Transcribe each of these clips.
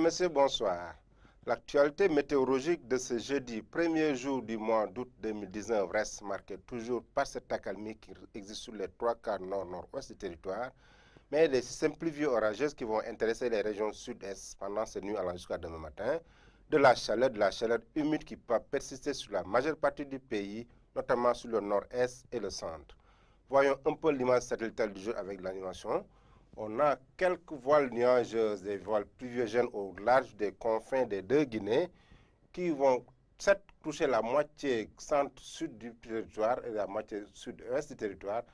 messieurs, bonsoir. L'actualité météorologique de ce jeudi, premier jour du mois d'août 2019, reste marquée toujours par cette accalmie qui existe sur les trois quarts nord-nord-ouest du territoire, mais des systèmes pluvieux orageux qui vont intéresser les régions sud-est pendant cette nuit allant jusqu'à demain matin, de la chaleur humide qui peut persister sur la majeure partie du pays, notamment sur le nord-est et le centre. Voyons un peu l'image satellitale du jour avec l'animation. On a quelques voiles nuageuses, des voiles pluviogènes au large des confins des deux Guinées qui vont toucher la moitié centre-sud du territoire et la moitié sud-ouest du territoire.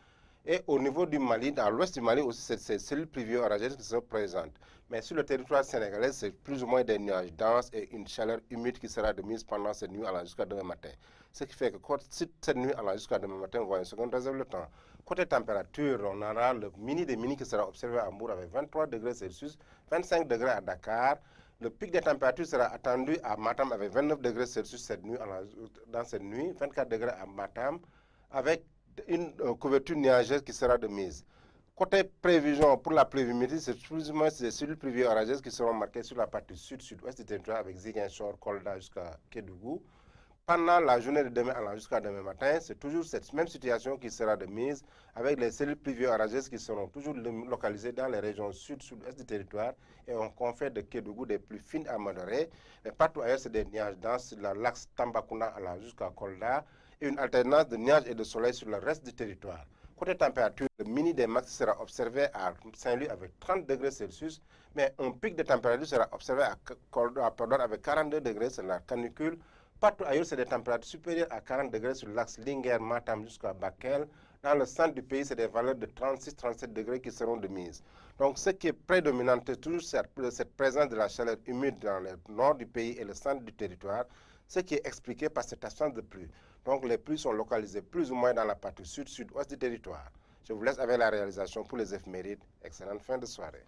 Et au niveau du Mali, dans l'ouest du Mali aussi, c'est ces cellules pluvieuses orageuses qui sont présentes. Mais sur le territoire sénégalais, c'est plus ou moins des nuages denses et une chaleur humide qui sera de mise pendant cette nuit jusqu'à demain matin. Ce qui fait que cette nuit jusqu'à demain matin, on voit une seconde réserve le temps. Côté température, on aura le mini des mini qui sera observé à Mbour avec 23 degrés Celsius, 25 degrés à Dakar. Le pic des températures sera attendu à Matam avec 29 degrés Celsius cette nuit, dans cette nuit, 24 degrés à Matam, avec une couverture nuageuse qui sera de mise. Côté prévision pour la pluviométrie, c'est plus ou moins des cellules pluvieuses orageuses qui seront marquées sur la partie sud-sud-ouest du territoire avec Ziguinchor, Kolda jusqu'à Kédougou. Pendant la journée de demain jusqu'à demain matin, c'est toujours cette même situation qui sera de mise avec les cellules pluvieuses orageuses qui seront toujours localisées dans les régions sud-sud-est du territoire et on confère de Kédougou des plus fines à modérées. Mais partout ailleurs, c'est des nuages denses sur l'axe Tambacounda jusqu'à Kolda et une alternance de nuages et de soleil sur le reste du territoire. Côté température, le mini des max sera observé à Saint-Louis avec 30 degrés Celsius, mais un pic de température sera observé à Podor avec 42 degrés, c'est la canicule. Partout ailleurs, c'est des températures supérieures à 40 degrés sur l'axe Linguère-Matam jusqu'à Bakel. Dans le centre du pays, c'est des valeurs de 36-37 degrés qui seront de mise. Donc, ce qui est prédominant, c'est toujours cette présence de la chaleur humide dans le nord du pays et le centre du territoire, ce qui est expliqué par cette absence de pluie. Donc, les pluies sont localisées plus ou moins dans la partie sud-sud-ouest du territoire. Je vous laisse avec la réalisation pour les éphémérides. Excellente fin de soirée.